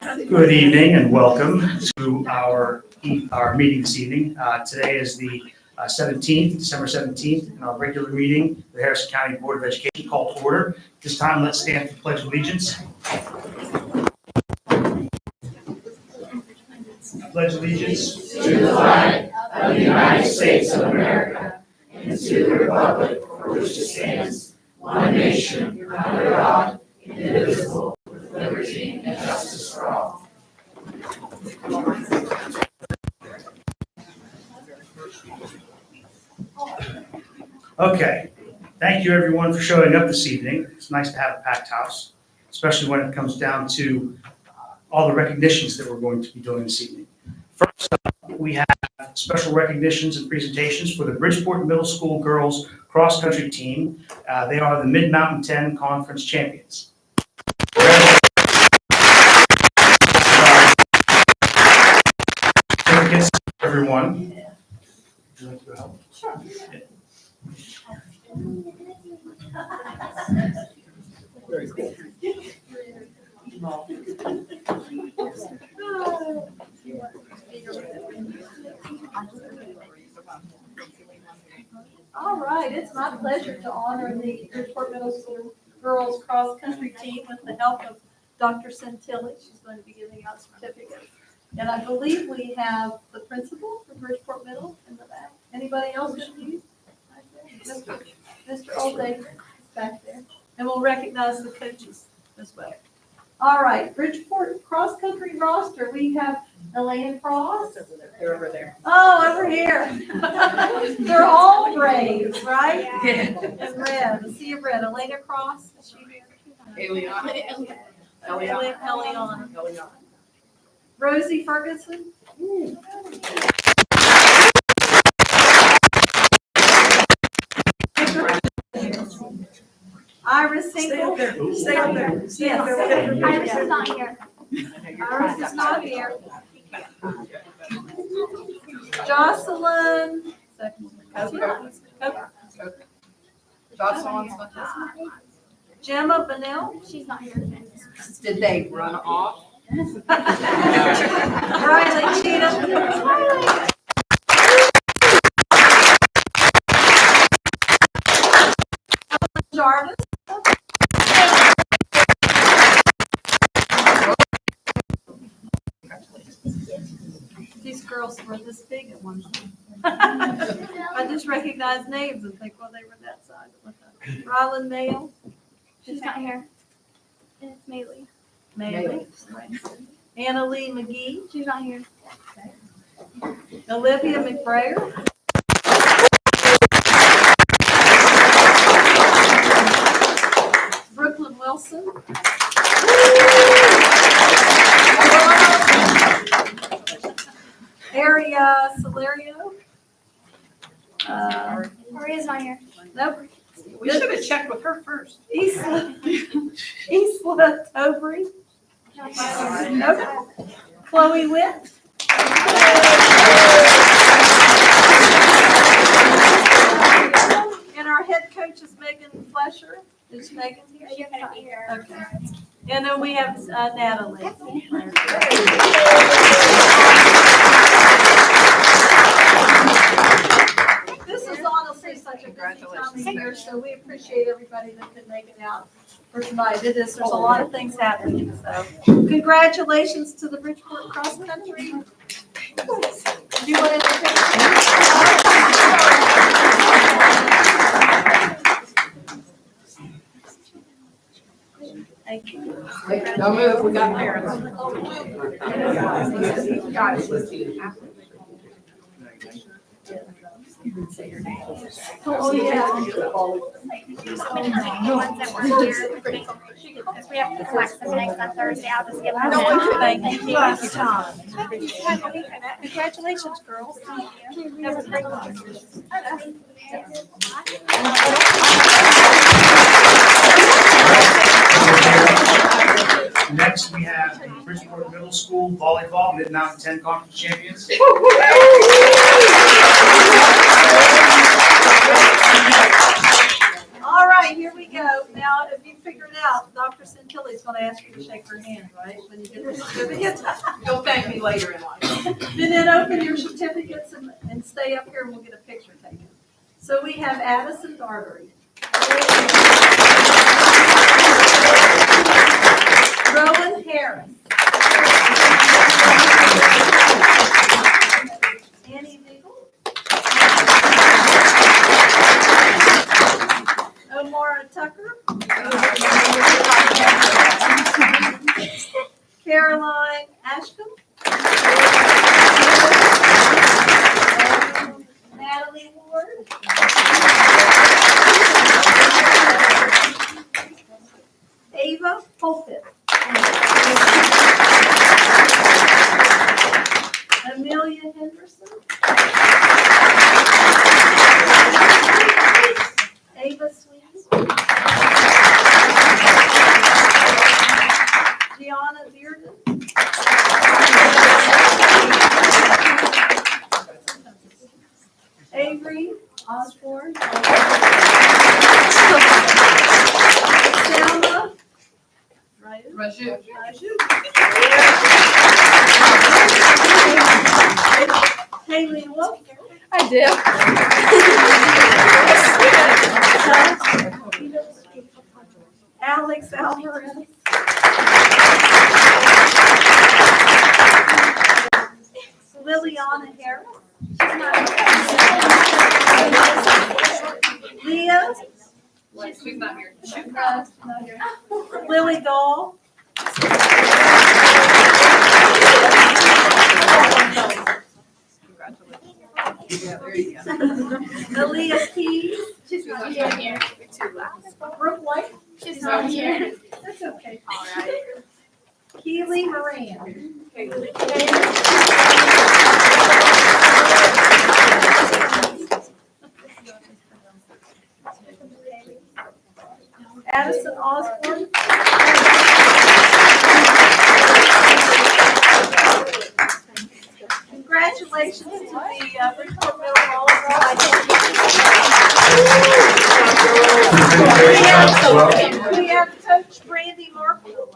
Good evening and welcome to our meeting this evening. Today is the 17th, December 17th, and our regular meeting, the Harrison County Board of Education called to order. This time, let's stand for the Pledge of Allegiance. I pledge allegiance to the flag of the United States of America and to the republic for which it stands, one nation, under God, indivisible, with liberty and justice for all. Okay, thank you everyone for showing up this evening. It's nice to have a packed house, especially when it comes down to all the recognitions that we're going to be doing this evening. First up, we have special recognitions and presentations for the Bridgeport Middle School girls cross country team. They are the Mid-Mountain 10 Conference champions. Certificates, everyone. Would you like to go help? Sure. Very cool. All right, it's my pleasure to honor the Bridgeport Middle School girls cross country team with the help of Dr. Centilli. She's going to be giving out certificates. And I believe we have the principal for Bridgeport Middle in the back. Anybody else with you? Mr. Olday back there. And we'll recognize the coaches as well. All right, Bridgeport cross country roster. We have Elaine Cross. They're over there. Oh, over here. They're all Braves, right? Yeah. And red, a sea of red. Elena Cross. Is she here? Eliana. Rosie Ferguson. Iris Hinkle. Stay up there. Yes. Iris is not here. Iris is not here. Jocelyn. Gemma Bennell. She's not here today. Did they run off? Riley Cheatham. Jarvis. These girls were this big at one time. I just recognize names and think, well, they were that size. Rylan Mayo. She's not here. And it's Maylee. Maylee. Right. Anna Lee McGee. She's not here. Olivia McBrayer. Brooklyn Wilson. Aria Salerio. Maria's not here. Nope. We should have checked with her first. Isla Tobry. Nope. Chloe Witt. And our head coach is Megan Flesher. Is Megan here? She's not here. Okay. And then we have Natalie. This is honestly such a busy time of year, so we appreciate everybody that could make it out for tonight. There's a lot of things happening, so congratulations to the Bridgeport Cross Country. Do you want to Thank you. Don't move, we got parents. Oh, yeah. Ones that weren't here. If we have to select them next on Thursday, I'll just give them. Thank you. Congratulations, girls. Have a great one. Next, we have the Bridgeport Middle School Volleyball Mid-Mountain 10 Conference champions. All right, here we go. Now, if you figured it out, Dr. Santilli's gonna ask you to shake her hand, right, when you get the certificate? You'll thank me later in life. And then open your certificates and stay up here and we'll get a picture taken. So we have Addison Darbery. Rowan Harris. Annie Beagle. Omara Tucker. Caroline Ashcombe. Natalie Ward. Ava Holfit. Amelia Henderson. Ava Sweet. Gianna Bearden. Avery Osborne. Selma. Raju. Haley Wolf. I do. Alex Alvarez. Liliana Harris. Leah. She's not here. Lily Dahl. Yeah, there you go. Aaliyah Keys. She's not here. Brooke White. She's not here. That's okay. All right. Keely Moran. Addison Osborne. Congratulations to the Bridgeport Middle All-Star. We have Coach Brandy Markle.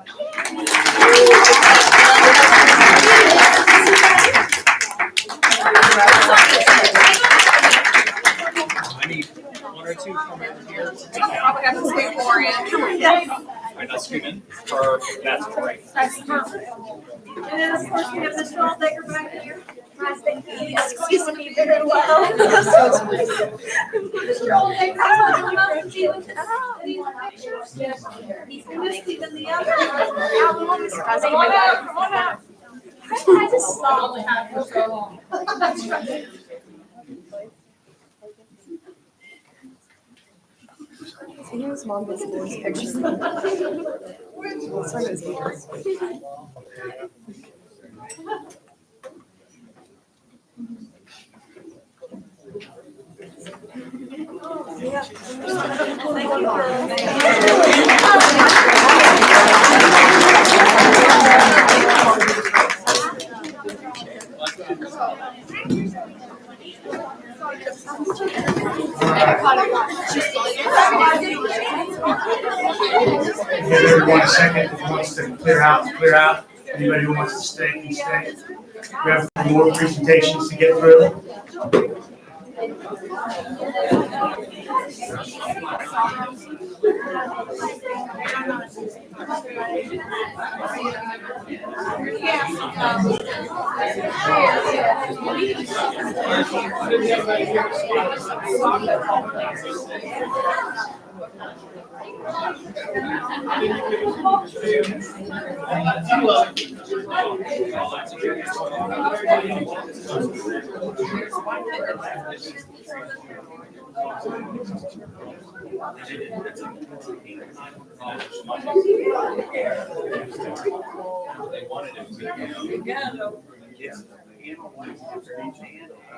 I need one or two from over here. Probably have to stay more in. Alright, that's good. Perfect, that's great. That's perfect. And then, of course, we have Mr. Alldecker back here. Excuse me very well. Mr. Alldecker, come up and see with us. Any pictures? Yes. You missed even the other. Come on up. I just saw it happen for so long. His mom does those pictures. Give everyone a second who wants to clear out. Anybody who wants to stay, can stay. We have more presentations to get through.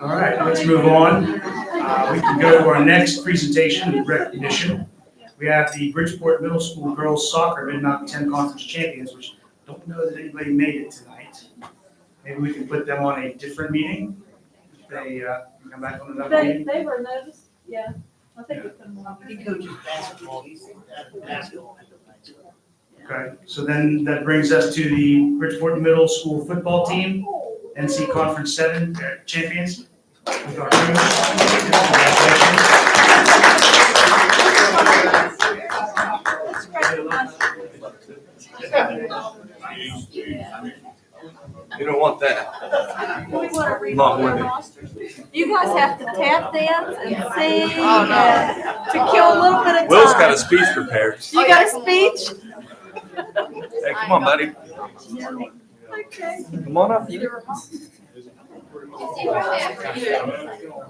All right, let's move on. We can go to our next presentation, recognition. We have the Bridgeport Middle School Girls Soccer Mid-Mountain 10 Conference Champions, which don't know that anybody made it tonight. Maybe we can put them on a different meeting. They can come back on another meeting. They were noticed, yeah. I think we put them on. He coaches basketball, he's basketball. Okay, so then that brings us to the Bridgeport Middle School football team, NC Conference 7 champions. With our coach. You don't want that. We want to read Not their winning. rosters. You guys have to tap dance and sing to kill a little bit of time. Will's got a speech prepared. You got a speech? Hey, come on, buddy. Okay. Come on up.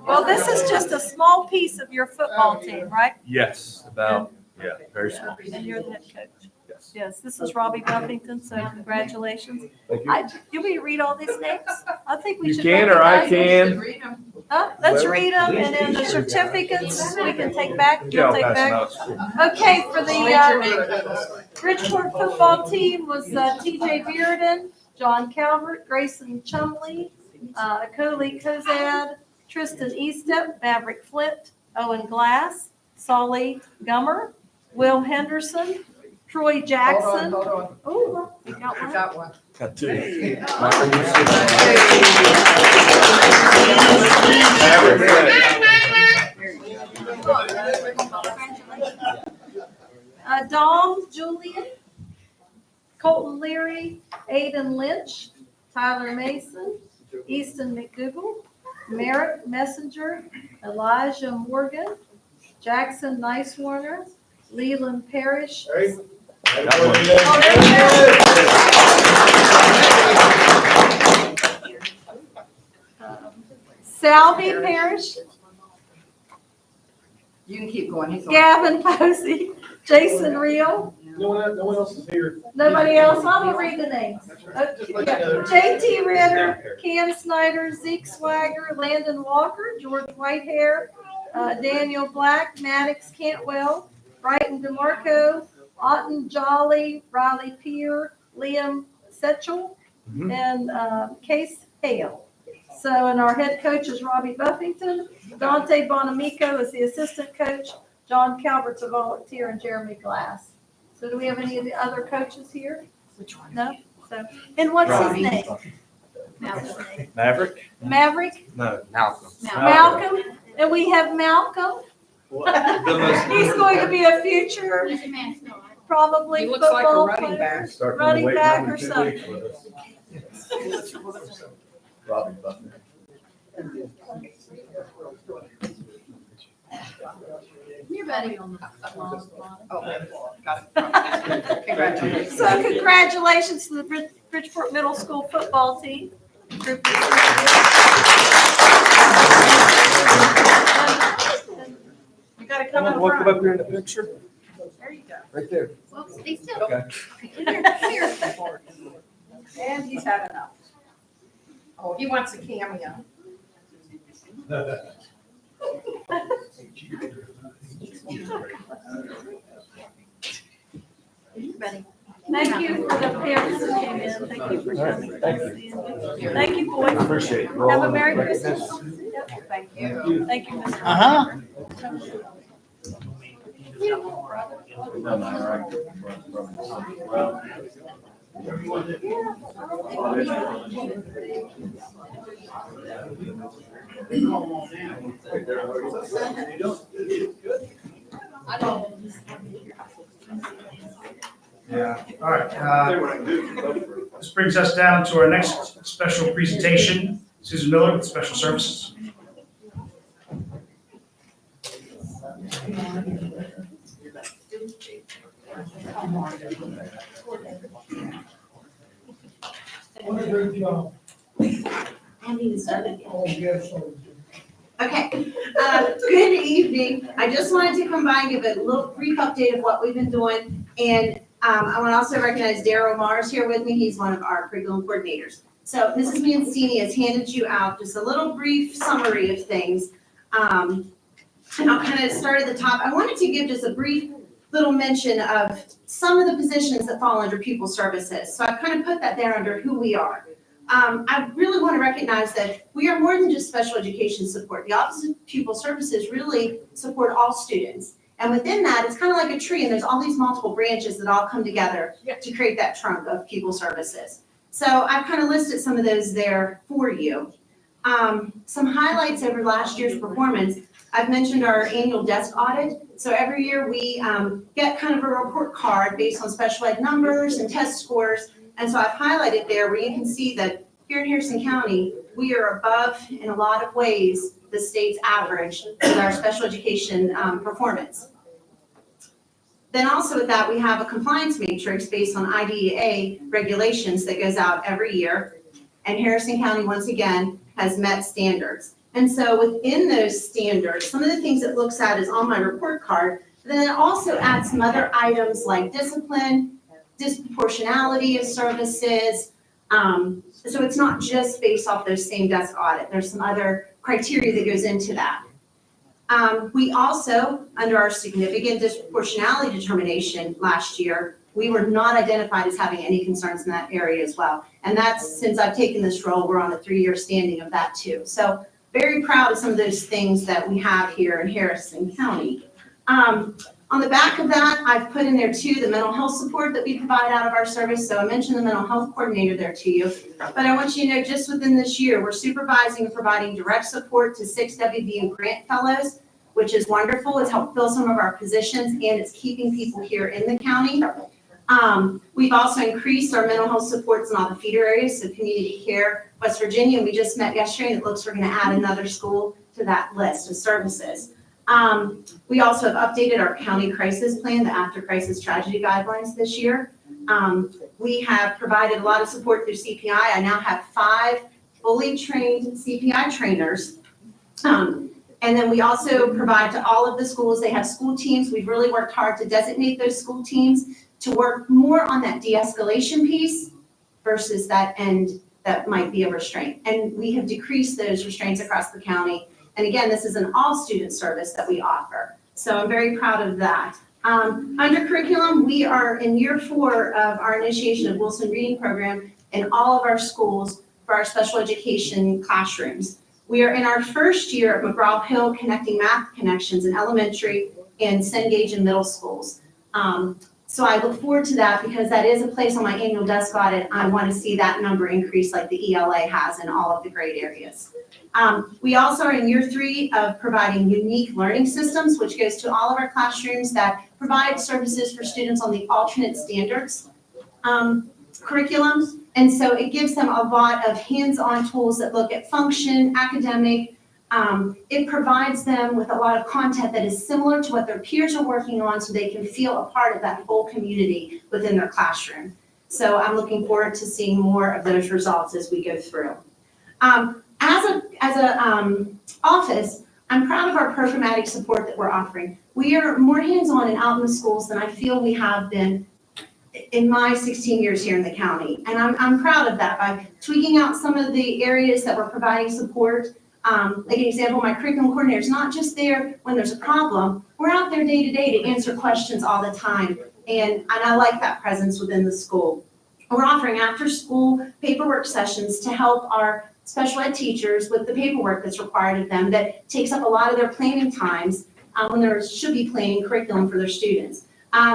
Well, this is just a small piece of your football team, right? Yes, very small. And you're the head coach. Yes. Yes, this is Robbie Buffington, so congratulations. Thank you. You want me to read all these names? I think we You should. can or I recognize them. can. Huh? Let's read them, and then the certificates we can take back. Yeah, You'll I'll take pass back. them out. Okay, for the Bridgeport football team was TJ Bearden, John Calvert, Grayson Chumley, Coley Kozad, Tristan Eastep, Maverick Flint, Owen Glass, Solly Gummer, Will Henderson, Troy Jackson. Hold on. Oh, we got I one. got one. Got two. Dom Julian, Colton Leary, Aiden Lynch, Tyler Mason, Easton McDougal, Merrick Messenger, Elijah Morgan, Jackson Nicewarner, Leland Parrish. Salvi Parrish, You can keep going. He's on. Gavin Posey, Jason Reel. No one else is here. Nobody else? I'm gonna read the names. JT Ritter, Cam Snyder, Zeke Swagger, Landon Walker, George Whitehair, Daniel Black, Maddox Cantwell, Brighton DeMarco, Otten Jolly, Riley Peer, Liam Setchell, and Case Hale. So, and our head coach is Robbie Buffington. Dante Bonamico is the assistant coach. John Calvert's a volunteer, and Jeremy Glass. So do we have any of the other coaches here? Which one? No? So, and what's his name? Maverick? Maverick? No, Malcolm. Malcolm? And we have Malcolm. He's going to be a future, probably He looks like a football running player. back. Running back or something. Robbie Buffington. Your buddy on the Oh, got it. Congratulations. So congratulations to the Bridgeport Middle School football team. You gotta come in Want to come front. up here in the picture? There you go. Right there. Well, stay still. Okay. Here. And he's had enough. Oh, he wants a cameo. Thank you for the parents that came in. Thank you for coming. Thank you, boys. Appreciate it. Have a Merry Christmas. Thank you. Thank you, Mr. Yeah, all right. This brings us down to our next special presentation. Susan Miller with Special Services. Okay, good evening. I just wanted to come by and give a little brief update of what we've been doing. And I want to also recognize Daryl Mars here with me. He's one of our curriculum coordinators. So Mrs. Mancini has handed you out just a little brief summary of things. And I'll kind of start at the top. I wanted to give just a brief little mention of some of the positions that fall under pupil services. So I've kind of put that there under who we are. I really want to recognize that we are more than just special education support. The Office of Pupil Services really support all students. And within that, it's kind of like a tree, and there's all these multiple branches that all come together to create that trunk of pupil services. So I've kind of listed some of those there for you. Some highlights over last year's performance. I've mentioned our annual desk audit. So every year we get kind of a report card based on special ed numbers and test scores. And so I've highlighted there where you can see that here in Harrison County, we are above in a lot of ways the state's average with our special education performance. Then also with that, we have a compliance matrix based on IDEA regulations that goes out every year. And Harrison County, once again, has met standards. And so within those standards, some of the things it looks at is on my report card. Then it also adds some other items like discipline, disproportionality of services. So it's not just based off those same desk audit. There's some other criteria that goes into that. We also, under our significant disproportionality determination last year, we were not identified as having any concerns in that area as well. And that's, since I've taken this role, we're on a 3-year standing of that too. So very proud of some of those things that we have here in Harrison County. On the back of that, I've put in there too the mental health support that we provide out of our service. So I mentioned the mental health coordinator there to you. But I want you to know just within this year, we're supervising and providing direct support to 6 WVU grant fellows, which is wonderful. It's helped fill some of our positions and it's keeping people here in the county. We've also increased our mental health supports in all the feeder areas, so community care, West Virginia, and we just met yesterday and it looks we're going to add another school to that list of services. We also have updated our county crisis plan, the after crisis tragedy guidelines this year. We have provided a lot of support through CPI. I now have 5 fully trained CPI trainers. And then we also provide to all of the schools, they have school teams. We've really worked hard to designate those school teams to work more on that de-escalation piece versus that end that might be a restraint. And we have decreased those restraints across the county. And again, this is an all-student service that we offer. So I'm very proud of that. Under curriculum, we are in year 4 of our initiation of Wilson Reading Program in all of our schools for our special education classrooms. We are in our first year at McGraw-Hill Connecting Math Connections in elementary and Cengage in middle schools. So I look forward to that because that is a place on my annual desk audit. I want to see that number increase like the ELA has in all of the grade areas. We also are in year 3 of providing unique learning systems, which goes to all of our classrooms that provide services for students on the alternate standards curriculums. And so it gives them a lot of hands-on tools that look at function, academic. It provides them with a lot of content that is similar to what their peers are working on so they can feel a part of that whole community within their classroom. So I'm looking forward to seeing more of those results as we go through. As a office, I'm proud of our programmatic support that we're offering. We are more hands-on and out in the schools than I feel we have been in my 16 years here in the county. And I'm proud of that by tweaking out some of the areas that we're providing support. Like an example, my curriculum coordinator is not just there when there's a problem. We're out there day to day to answer questions all the time. And I like that presence within the school. We're offering after-school paperwork sessions to help our special ed teachers with the paperwork that's required of them that takes up a lot of their planning times when there should be planning curriculum for their students.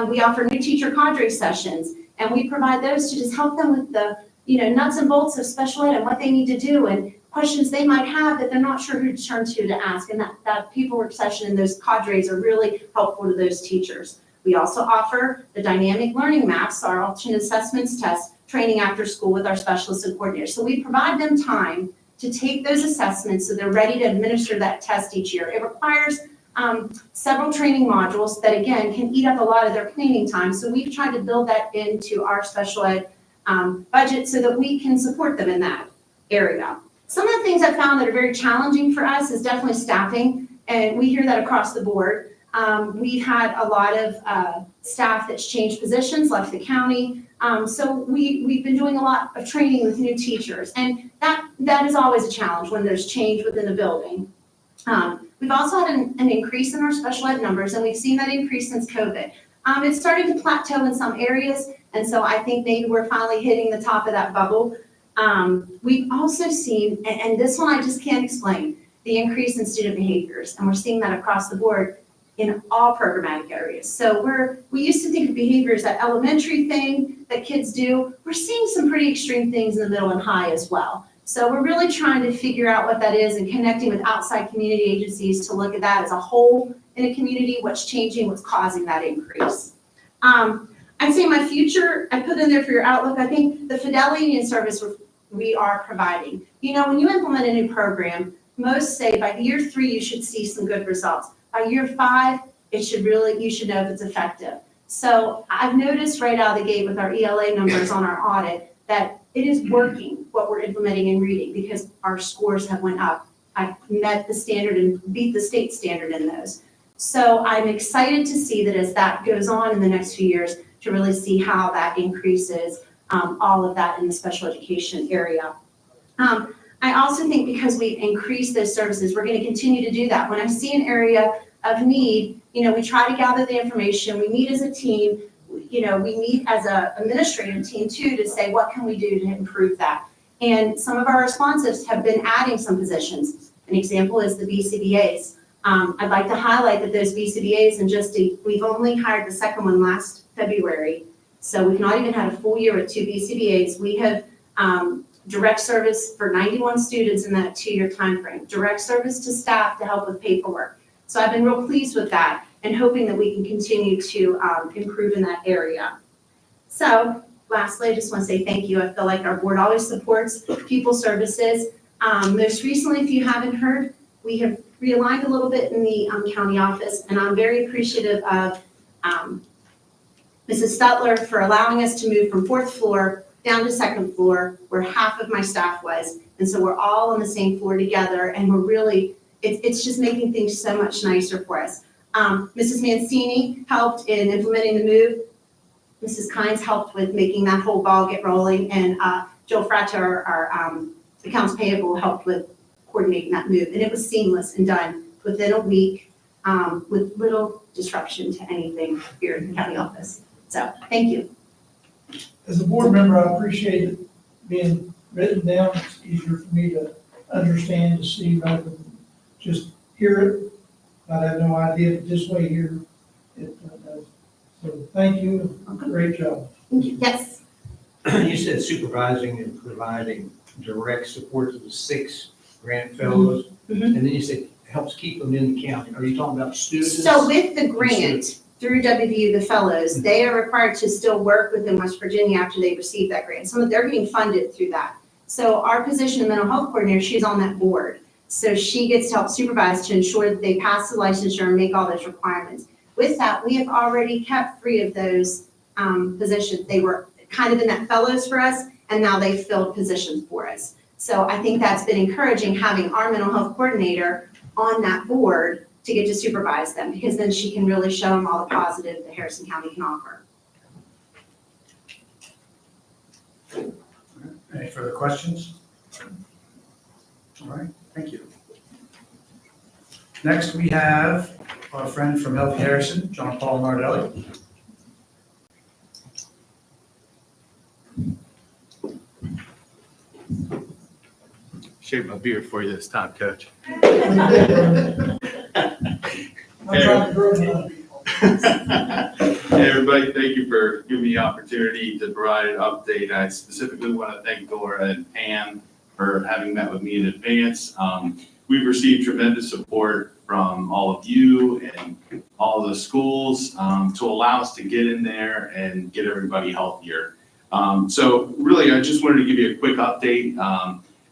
We offer new teacher cadre sessions, and we provide those to just help them with the nuts and bolts of special ed and what they need to do and questions they might have that they're not sure who to turn to ask. And that paperwork session and those cadres are really helpful to those teachers. We also offer the dynamic learning maps, our alternate assessments test, training after school with our specialists and coordinators. So we provide them time to take those assessments so they're ready to administer that test each year. It requires several training modules that, again, can eat up a lot of their planning time. So we've tried to build that into our special ed budget so that we can support them in that area. Some of the things I found that are very challenging for us is definitely staffing, and we hear that across the board. We've had a lot of staff that's changed positions, left the county. So we've been doing a lot of training with new teachers, and that is always a challenge when there's change within the building. We've also had an increase in our special ed numbers, and we've seen that increase since COVID. It's starting to plateau in some areas, and so I think maybe we're finally hitting the top of that bubble. We've also seen, and this one I just can't explain, the increase in student behaviors, and we're seeing that across the board. in all programmatic areas. So we used to think of behavior as that elementary thing that kids do. We're seeing some pretty extreme things in the middle and high as well. So we're really trying to figure out what that is and connecting with outside community agencies to look at that as a whole in a community, what's changing, what's causing that increase. I'd say my future, I put in there for your outlook, I think the fidelity and service we are providing. You know, when you implement a new program, most say by year 3, you should see some good results. By year 5, you should know if it's effective. So I've noticed right out of the gate with our ELA numbers on our audit that it is working what we're implementing in reading because our scores have went up. I've met the standard and beat the state standard in those. So I'm excited to see that as that goes on in the next few years to really see how that increases all of that in the special education area. I also think because we increase those services, we're going to continue to do that. When I see an area of need, you know, we try to gather the information, we meet as a team, you know, we meet as an administrative team too to say, what can we do to improve that? And some of our responses have been adding some positions. An example is the BCBAs. I'd like to highlight that those BCBAs we've only hired the second one last February. So we've not even had a full year with 2 BCBAs. We have direct service for 91 students in that 2-year time frame, direct service to staff to help with paperwork. So I've been real pleased with that and hoping that we can continue to improve in that area. So lastly, I just want to say thank you. I feel like our board always supports pupil services. Most recently, if you haven't heard, we have realigned a little bit in the county office, and I'm very appreciative of Mrs. Stutler for allowing us to move from 4th floor down to 2nd floor where half of my staff was. And so we're all on the same floor together, and we're really, it's just making things so much nicer for us. Mrs. Mancini helped in implementing the move. Mrs. Kynes helped with making that whole ball get rolling, and Joe Fratta, our accounts payable, helped with coordinating that move. And it was seamless and done within a week with little disruption to anything here in the county office. So thank you. As a board member, I appreciate it being written down. It's easier for me to understand, to see, rather than just hear it. I have no idea, but this way here, it does. So thank you, great job. Yes. You said supervising and providing direct support to the 6 grant fellows, Mhm. and then you said helps keep them in the county. Are you talking about students? So with the grant through WVU, the fellows, they are required to still work within West Virginia after they receive that grant. So they're getting funded through that. So our position of mental health coordinator, she's on that board. So she gets to help supervise to ensure that they pass the licensure and make all those requirements. With that, we have already kept 3 of those positions. They were kind of in that fellows for us, and now they've filled positions for us. So I think that's been encouraging, having our mental health coordinator on that board to get to supervise them, because then she can really show them all the positive that Harrison County can offer. Any further questions? All right, thank you. Next, we have our friend from Healthy Harrison, John Paul Nardelli. Shaved my beard for you this time, Coach. I'm trying to grow young people. Hey, everybody, thank you for giving me the opportunity to provide an update. I specifically want to thank Dora and Pam for having met with me in advance. We've received tremendous support from all of you and all of the schools to allow us to get in there and get everybody healthier. So really, I just wanted to give you a quick update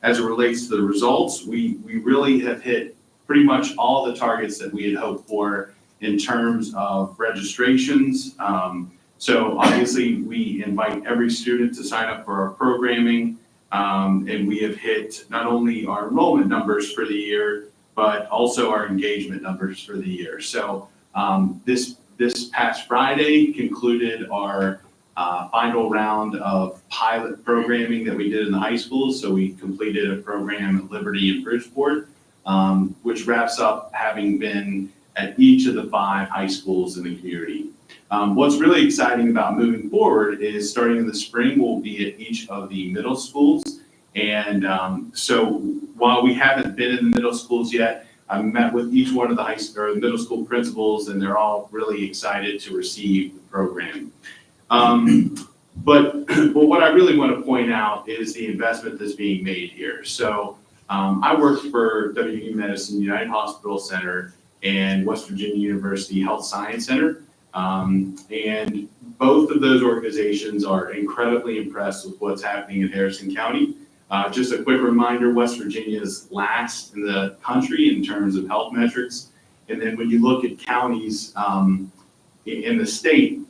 as it relates to the results. We really have hit pretty much all the targets that we had hoped for in terms of registrations. So obviously, we invite every student to sign up for our programming. And we have hit not only our enrollment numbers for the year, but also our engagement numbers for the year. So this past Friday concluded our final round of pilot programming that we did in the high schools. So we completed a program at Liberty and Bridgeport, which wraps up having been at each of the 5 high schools in the community. What's really exciting about moving forward is starting in the spring, we'll be at each of the middle schools. And so while we haven't been in the middle schools yet, I met with each one of the high school or middle school principals, and they're all really excited to receive the program. But what I really want to point out is the investment that's being made here. So I worked for WU Medicine United Hospital Center and West Virginia University Health Science Center. And both of those organizations are incredibly impressed with what's happening in Harrison County. Just a quick reminder, West Virginia is last in the country in terms of health metrics. And then when you look at counties in the state,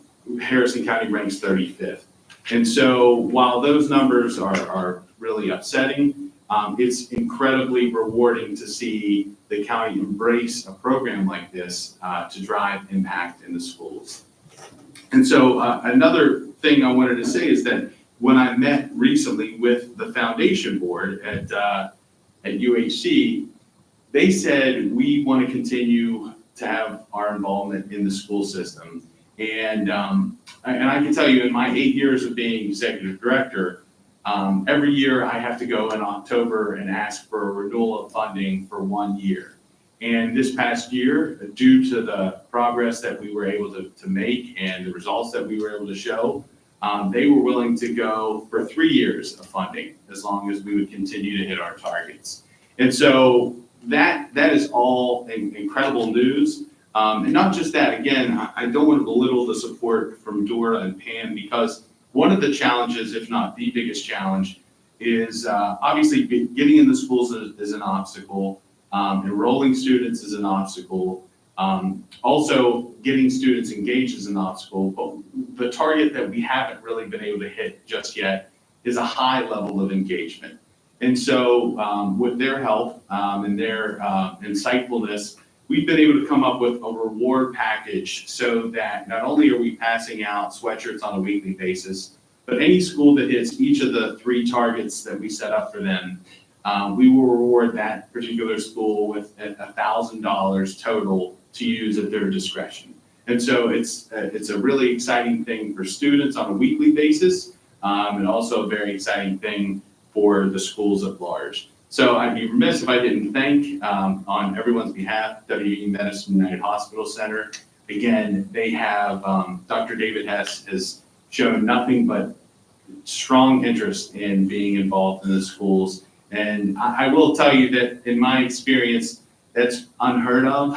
Harrison County ranks 35th. And so while those numbers are really upsetting, it's incredibly rewarding to see the county embrace a program like this to drive impact in the schools. And so another thing I wanted to say is that when I met recently with the foundation board at UHC, they said we want to continue to have our involvement in the school system. And I can tell you, in my 8 years of being executive director, every year I have to go in October and ask for a renewal of funding for 1 year. And this past year, due to the progress that we were able to make and the results that we were able to show, they were willing to go for 3 years of funding as long as we would continue to hit our targets. And so that is all incredible news. And not just that, again, I don't want to belittle the support from Dora and Pam, because one of the challenges, if not the biggest challenge, is obviously getting in the schools is an obstacle. Enrolling students is an obstacle. Also, getting students engaged is an obstacle. But the target that we haven't really been able to hit just yet is a high level of engagement. And so with their help and their insightfulness, we've been able to come up with a reward package so that not only are we passing out sweatshirts on a weekly basis, but any school that hits each of the 3 targets that we set up for them, we will reward that particular school with $1,000 total to use at their discretion. And so it's a really exciting thing for students on a weekly basis, and also a very exciting thing for the schools at large. So I'd be remiss if I didn't thank, on everyone's behalf, WU Medicine United Hospital Center. Again, they have, Dr. David Hess has shown nothing but strong interest in being involved in the schools. And I will tell you that in my experience, that's unheard of.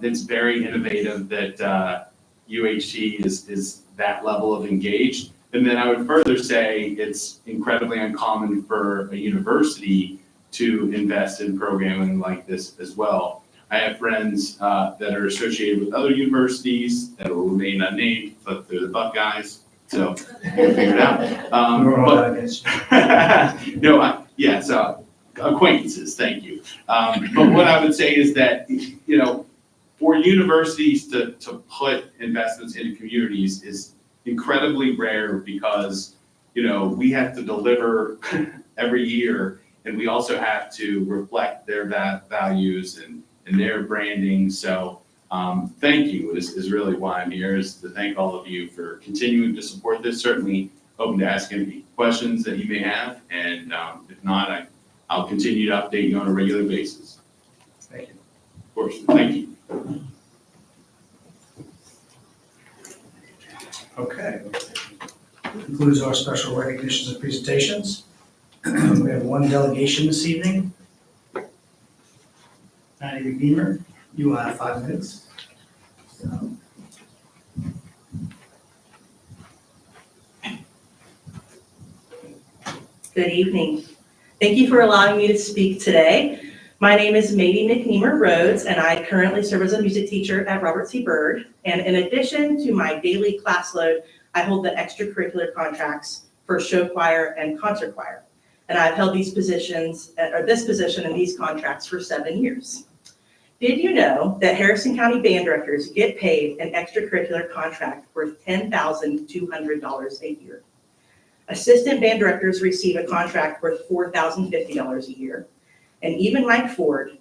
It's very innovative that UHC is that level of engaged. And then I would further say it's incredibly uncommon for a university to invest in programming like this as well. I have friends that are associated with other universities that will remain unnamed, but they're the Buckeyes, so we'll figure it out. So acquaintances, thank you. But what I would say is that, you know, for universities to put investments into communities is incredibly rare, because, you know, we have to deliver every year, and we also have to reflect their values and their branding. So thank you is really why I'm here, is to thank all of you for continuing to support this. Certainly open to ask any questions that you may have, and if not, I'll continue to update you on a regular basis. Thank you. Of course, thank you. Okay. Concludes our special recognitions and presentations. We have one delegation this evening. Patty McNeamer, you will have 5 minutes. Good evening. Thank you for allowing me to speak today. My name is Mady McNeamer Rhodes, and I currently serve as a music teacher at Robert C. Byrd. And in addition to my daily class load, I hold the extracurricular contracts for show choir and concert choir. And I've held these positions, or this position and these contracts, for 7 years. Did you know that Harrison County band directors get paid an extracurricular contract worth $10,200 a year? Assistant band directors receive a contract worth $4,050 a year. And even Mike Ford,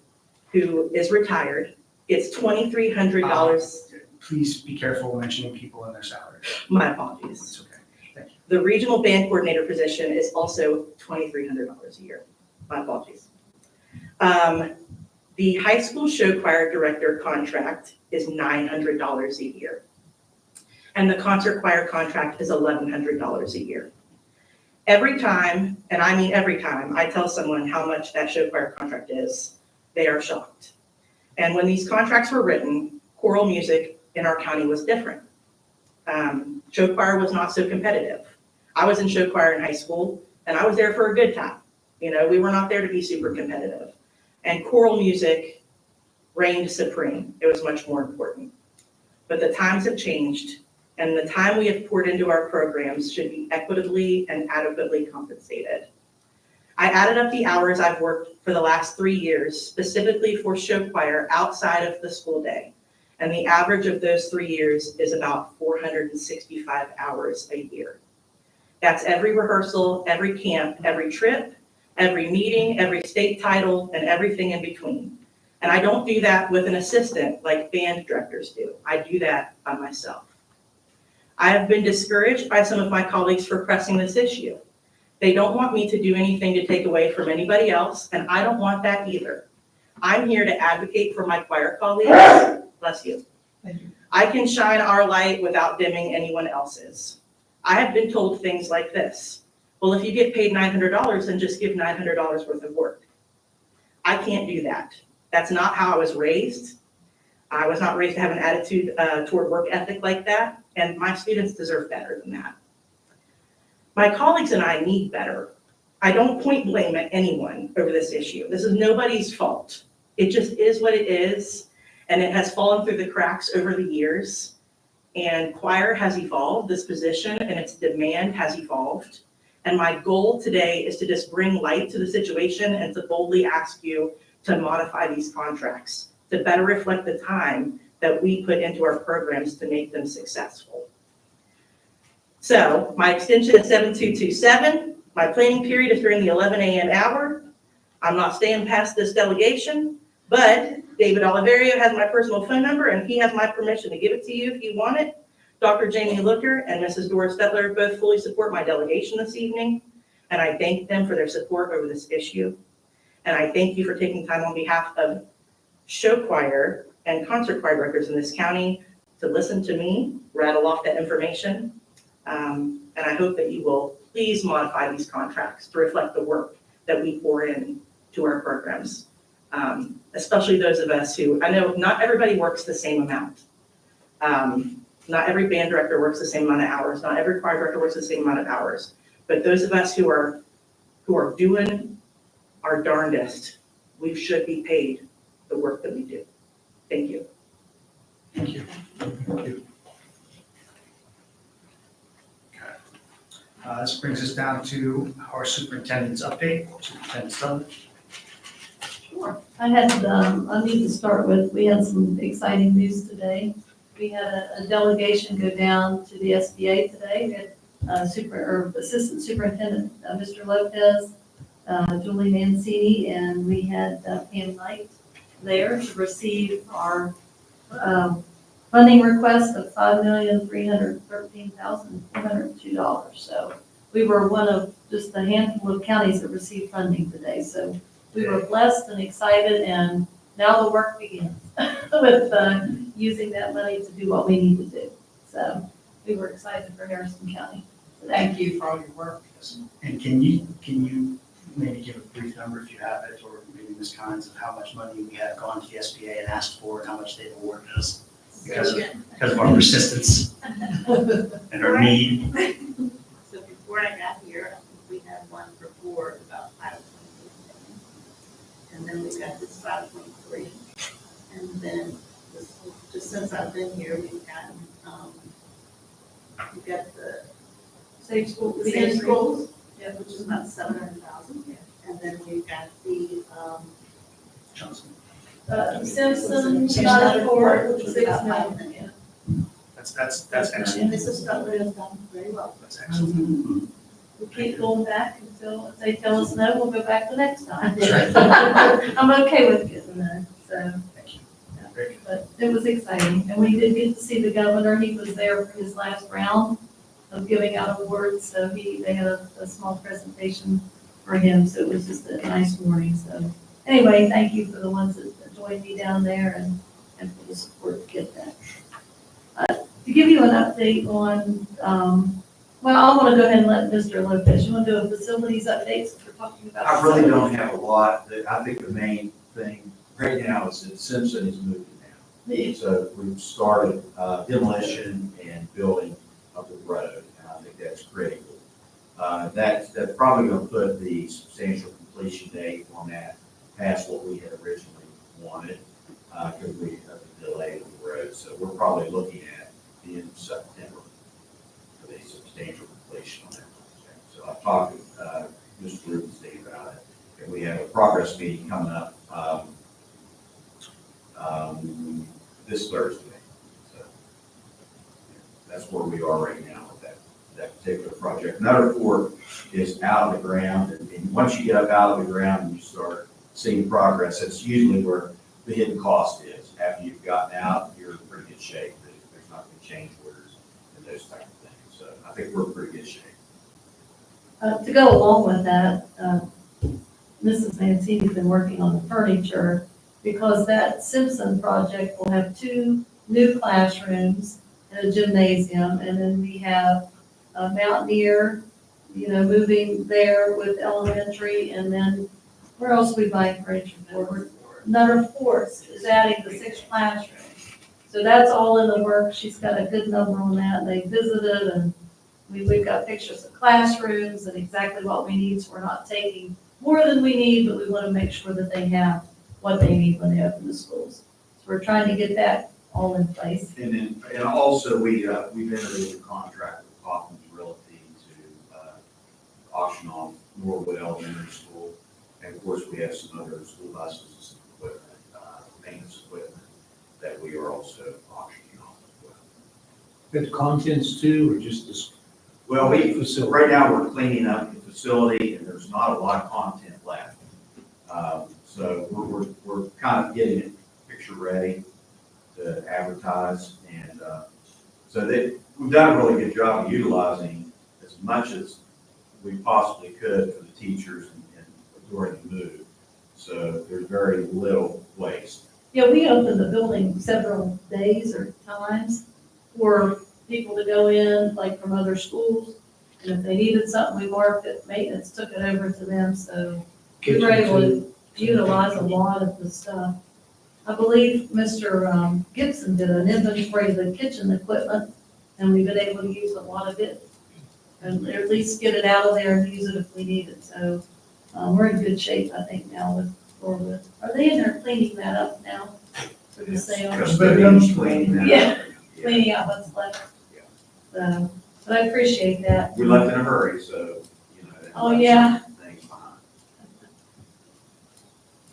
who is retired, gets $2,300. Please be careful mentioning people and their salaries. My apologies. It's okay. Thank you. The regional band coordinator position is also $2,300 a year. My apologies. The high school show choir director contract is $900 a year. And the concert choir contract is $1,100 a year. Every time, and I mean every time, I tell someone how much that show choir contract is, they are shocked. And when these contracts were written, choral music in our county was different. Show choir was not so competitive. I was in show choir in high school, and I was there for a good time. You know, we were not there to be super competitive. And choral music reigned supreme. It was much more important. But the times have changed, and the time we have poured into our programs should be equitably and adequately compensated. I added up the hours I've worked for the last 3 years, specifically for show choir outside of the school day. And the average of those 3 years is about 465 hours a year. That's every rehearsal, every camp, every trip, every meeting, every state title, and everything in between. And I don't do that with an assistant like band directors do. I do that by myself. I have been discouraged by some of my colleagues for pressing this issue. They don't want me to do anything to take away from anybody else, and I don't want that either. I'm here to advocate for my choir colleagues. Bless you. Thank you. I can shine our light without dimming anyone else's. I have been told things like this. Well, if you get paid $900, then just give $900 worth of work. I can't do that. That's not how I was raised. I was not raised to have an attitude toward work ethic like that, and my students deserve better than that. My colleagues and I need better. I don't point blame at anyone over this issue. This is nobody's fault. It just is what it is, and it has fallen through the cracks over the years. And choir has evolved, this position and its demand has evolved. And my goal today is to just bring light to the situation and to boldly ask you to modify these contracts to better reflect the time that we put into our programs to make them successful. So my extension is 7227. My planning period is during the 11 a.m. hour. I'm not staying past this delegation, but David Oliverio has my personal phone number and he has my permission to give it to you if you want it. Dr. Jamie Looker and Mrs. Doris Stetler both fully support my delegation this evening, and I thank them for their support over this issue. And I thank you for taking time on behalf of show choir and concert choir directors in this county to listen to me rattle off that information. And I hope that you will please modify these contracts to reflect the work that we pour in to our programs. Especially those of us who, I know not everybody works the same amount. Not every band director works the same amount of hours. Not every choir director works the same amount of hours. But those of us who are doing our darndest, we should be paid the work that we do. Thank you. Thank you. Thank you. Okay. This brings us down to our superintendent's update. Superintendent Sutton. Sure. I need to start with, we had some exciting news today. We had a delegation go down to the SBA today. We had Assistant Superintendent Mr. Lopez, Julie Mancini, and we had Pam Knight there to receive our funding request of $5,313,402. So we were one of just a handful of counties that received funding today. So we were blessed and excited, and now the work begins with using that money to do what we need to do. So we were excited for Harrison County. Thank you for all your work. And can you maybe give a brief number if you have it, or maybe Ms. Collins, of how much money we have gone to the SBA and asked for and how much they've awarded us because of our persistence and our need? So before I got here, I think we had one for four, about 5.3 million. And then we got this 5.3. And then just since I've been here, we've got the Safe School. Safe Schools, yeah, which is about 700,000. And then we've got the Johnson. Simpson, Schneider Ford, which was 6 about 5 million. million. That's excellent. And Mrs. Butler has done very well. That's excellent. We keep going back until they tell us no, we'll go back the next time. Right. I'm okay with getting that, so. Thank you. Very good. But it was exciting, and we did get to see the governor. He was there for his last round of giving out awards, so they had a small presentation for him, so it was just a nice morning. So anyway, thank you for the ones that join me down there and for the support to get that. To give you an update on, well, I want to go ahead and let Mr. Lopez, you want to do a facilities update since we're talking about? I really don't facilities? have a lot. I think the main thing right now is that Simpson is moving now. So we've started demolition and building of the road, and I think that's critical. That's probably going to put the substantial completion date on that past what we had originally wanted, because we have a delay of the road. So we're probably looking at the end of September for the substantial completion on that project. So I've talked with Mr. Rubenstein about it, and we have a progress meeting coming up this Thursday. So that's where we are right now with that particular project. Nutter Fort is out of the ground, and once you get up out of the ground and you start seeing progress, that's usually where the hidden cost is. After you've gotten out, you're in pretty good shape. There's not going to change orders and those type of things. So I think we're in pretty good shape. To go along with that, Mrs. Mancini's been working on the furniture because that Simpson project will have 2 new classrooms and a gymnasium, and then we have Mountaineer, moving there with elementary, and then where else are we buying furniture for? Nutter Fort is adding the 6 classrooms. So that's all in the works. She's got a good number on that. They visited, and we've got pictures of classrooms and exactly what we need, so we're not taking more than we need, but we want to make sure that they have what they need when they open the schools. So we're trying to get that all in place. And also we've entered into a contract with Hoffman's Realty to auction off Norwood Elementary School. And of course, we have some other school buses and some equipment, maintenance equipment that we are also auctioning off as well. But contents too, or just this? Well, Facility. right now we're cleaning up the facility and there's not a lot of content left. So we're kind of getting it picture ready to advertise, and so that we've done a really good job of utilizing as much as we possibly could for the teachers and during the move. So there's very little waste. Yeah, we opened the building several days or times for people to go in, like from other schools. And if they needed something, we marked it, maintenance took it over to them, so we were able to utilize a lot of the stuff. I believe Mr. Gibson did an inventory of the kitchen equipment, and we've been able to use a lot of it, and at least get it out of there and use it if we need it. So we're in good shape, I think, now with Norwood. Are they in there cleaning that up now for the sale? Custodians cleaning that. Yeah, cleaning out what's left. So, but I appreciate that. We left in a hurry, so, that Oh, left yeah. some things behind.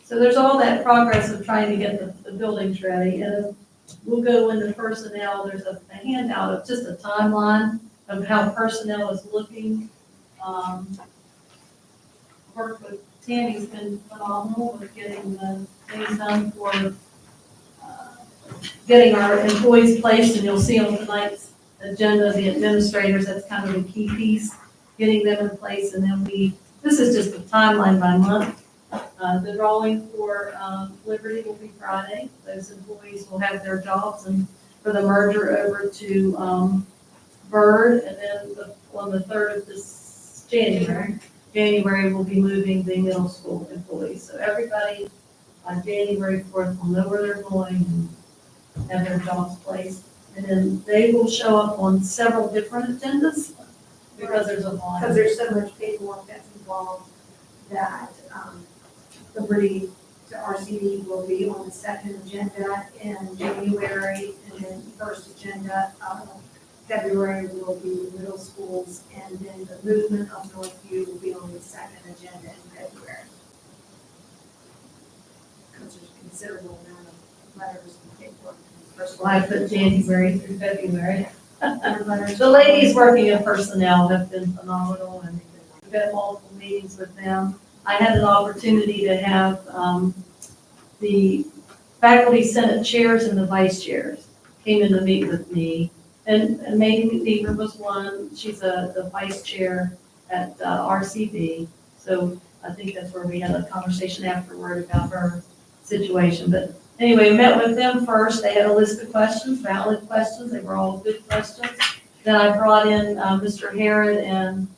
So there's all that progress of trying to get the buildings ready, and we'll go into personnel. There's a handout of just a timeline of how personnel is looking. Work with Tammy's been phenomenal with getting the things done for getting our employees placed, and you'll see on tonight's agenda, the administrators, that's kind of a key piece, getting them in place, and then this is just a timeline by month. The drawing for Liberty will be Friday. Those employees will have their jobs, and for the merger over to Bird, and then on the 3rd of this January we'll be moving the middle school employees. So everybody on January 4th will know where they're going and have their jobs placed. And then they will show up on several different agendas because there's a lot. Because there's so much paperwork that's involved that Liberty to RCD will be on the 2nd agenda in January, and then the 1st agenda of February will be the middle schools, and then the movement of Northview will be on the 2nd agenda in February. Because there's a considerable amount of letters and paperwork. Well, I put January through February. The ladies working in personnel have been phenomenal, and we've had multiple meetings with them. I had an opportunity to have the faculty senate chairs and the vice chairs came in to meet with me. And Megan McNeever was one. She's the vice chair at RCB. So I think that's where we had a conversation afterward about her situation. But Anyway, met with them first. They had a list of questions, valid questions. They were all good questions. Then I brought in Mr. Herod and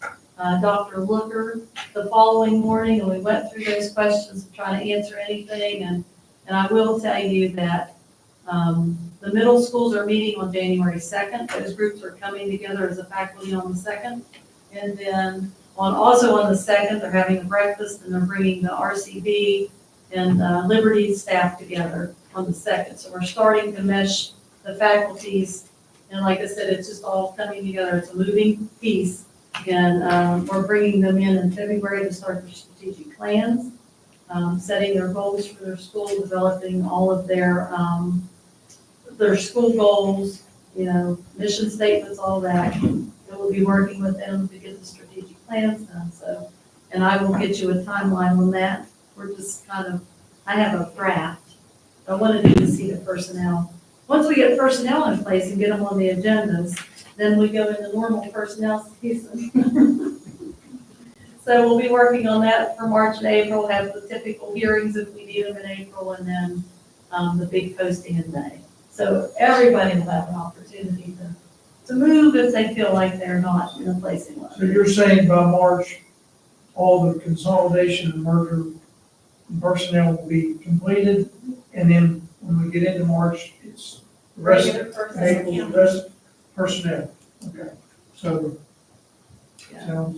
Dr. Looker the following morning, and we went through those questions to try to answer anything. And I will tell you that the middle schools are meeting on January 2nd. Those groups are coming together as a faculty on the 2nd. And then also on the 2nd, they're having a breakfast and they're bringing the RCB and Liberty staff together on the 2nd. So we're starting to mesh the faculties. And like I said, it's just all coming together. It's a moving piece. And we're bringing them in February to start their strategic plans, setting their goals for their school, developing all of their school goals, mission statements, all that. And we'll be working with them to get the strategic plans done. So, and I will get you a timeline on that. We're just I have a draft. I wanted you to see the personnel. Once we get personnel in place and get them on the agendas, then we go into normal personnel season. So we'll be working on that for March and April, have the typical hearings if we need them in April, and then the big posting in May. So everybody will have an opportunity to move if they feel like they're not in a place they want. So you're saying by March, all the consolidation and merger personnel will be completed, and then when we get into March, it's the rest, Regular personnel. April, the rest personnel. Okay, so, Yeah.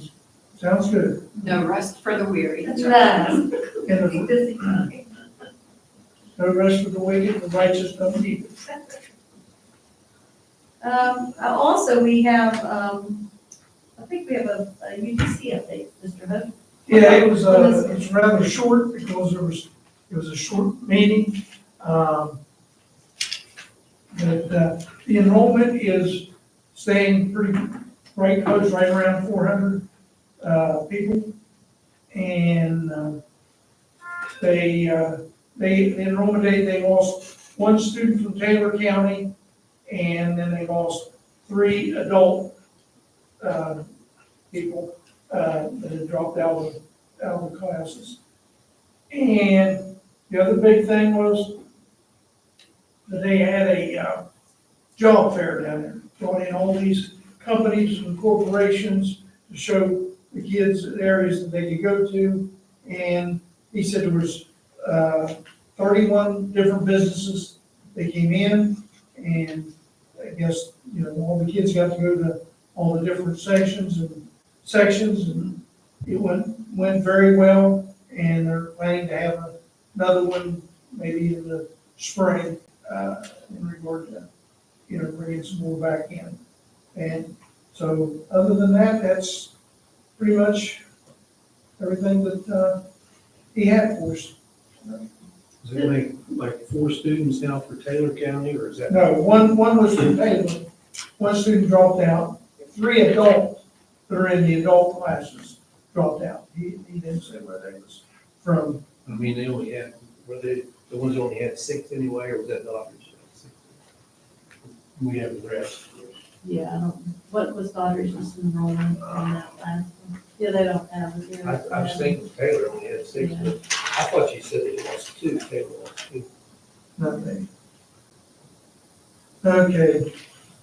sounds good. No rest for the weary. Nice. And Keep busy. no rest for the wicked, the righteous don't need it. Also, we have, I think we have a UTC update, Mr. Hood. Yeah, it's rather short because it was a short meeting. But the enrollment is staying pretty close, right around 400 people. And the enrollment rate, they lost one student from Taylor County, and then they lost 3 adult people that had dropped out of the classes. And the other big thing was that they had a job fair down there, brought in all these companies and corporations to show the kids areas that they could go to. And he said there was 31 different businesses that came in, and I guess, all the kids got to go to all the different sections, and it went very well, and they're planning to have another one maybe in the spring, in regard to, bringing some more back in. And so, other than that, that's pretty much everything that he had for us. Is there like 4 students now for Taylor County, or is that? No, one was from Taylor, one student dropped out, 3 adults that are in the adult classes dropped out. He didn't say where they was from. I mean, they only had, the ones that only had 6 anyway, or was that Daughters? We have the rest. Yeah, I don't, what was Doddridge's enrollment on that last one? Yeah, they don't have it here. I was thinking Taylor only had 6, but I thought you said they lost 2, Taylor lost 2. Nothing. Okay,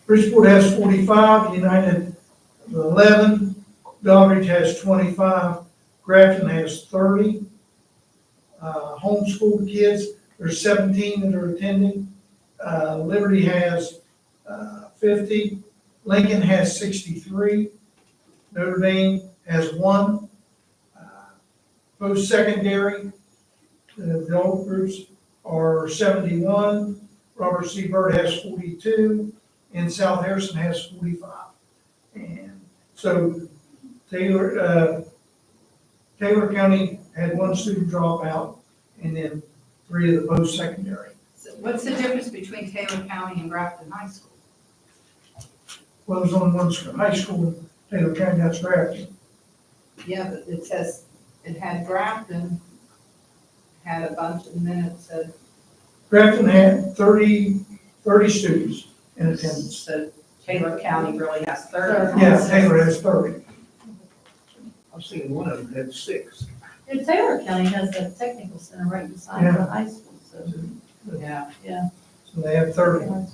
Bridgeport has 45, United 11, Doddridge has 25, Grafton has 30. Homeschool kids, there's 17 that are attending. Liberty has 50, Lincoln has 63, Notre Dame has 1. Post-secondary, the adult groups are 71, Robert C. Byrd has 42, and South Harrison has 45. And so Taylor County had 1 student drop out, and then 3 of the post-secondary. So what's the difference between Taylor County and Grafton High School? Well, there's only one high school in Taylor County that's drafted. Yeah, but it says, it had Grafton, had a bunch, and then it said, Grafton had 30 students in attendance. so Taylor County really has 30. Yeah, Taylor has 30. I was thinking one of them had 6. And Taylor County has a technical center right beside the high school, so Yeah. So they have 30.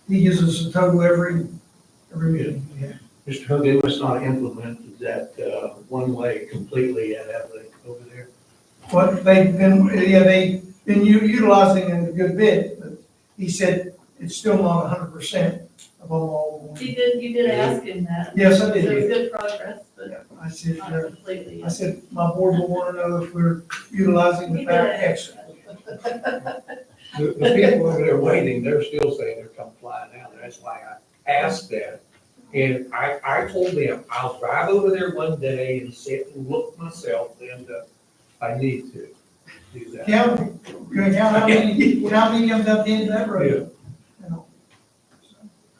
He gives us a total every meeting. Yeah. Mr. Hood, they must not implement that one way completely yet, have they, over there? What they've been utilizing it a good bit, but he said it's still not 100% of all. You did ask him that. Yes, I So it's did. good progress, but I said, not completely. I said, my board will want to know if we're utilizing the back extra. The people over there waiting, they're still saying they're coming flying out. That's why I asked that. And I told them, I'll drive over there one day and sit and look myself, and I need to do that. Count, you can count how many comes up the end of that road. You know.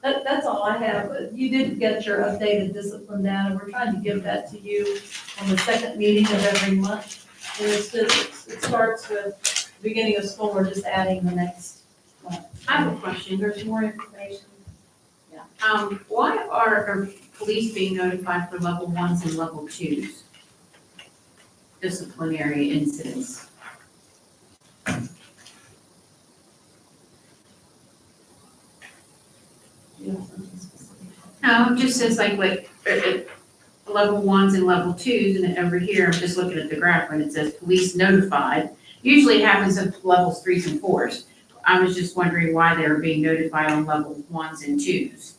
That's all I have, but you did get your updated discipline down, and we're trying to give that to you on the second meeting of every month. And it's just, it starts with the beginning of school, we're just adding the next month. I have a question, there's more information. Yeah. Why are police being notified for level 1s and level 2s? Disciplinary incidents. No, it just says like level 1s and level 2s, and over here, I'm just looking at the graph, and it says police notified. Usually it happens at levels 3s and 4s. I was just wondering why they were being notified on level 1s and 2s.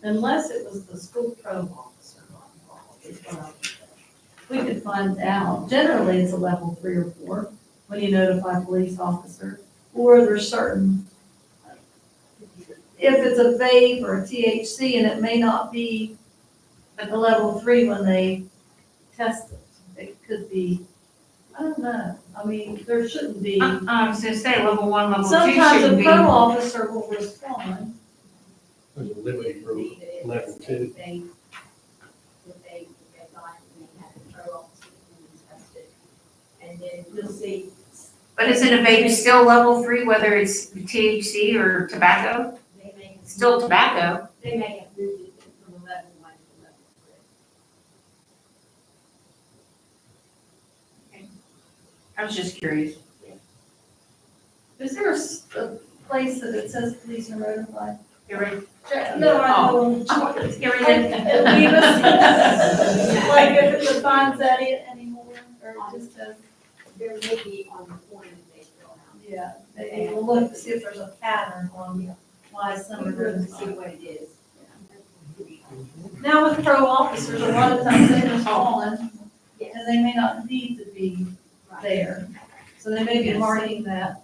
Unless it was the school program officer not involved, is what I would think. We could find out. Generally, it's a level 3 or 4 when you notify a police officer, or there's certain, if it's a vape or a THC, and it may not be at the level 3 when they test it. It could be, I don't know. I mean, there shouldn't be. I was gonna say level 1, level 2 Sometimes shouldn't a be. pro officer will respond. There's a limit for level 2. And then you'll see. But isn't a vape still level 3, whether it's THC or tobacco? They may have. Still tobacco. They may have moved it from a level 1 to level 3. I was just curious. Is there a place that it says police are notified? You're right. No, I know. Get rid Like, of it. leave us, like if it defines that anymore, or it just says, There may be on the form that they fill out. yeah, they will look to see if there's a pattern on why some We are look to notified. see what it is. Now with pro officers, a lot of times they respond, and they may not need to be there. So they may be marking that,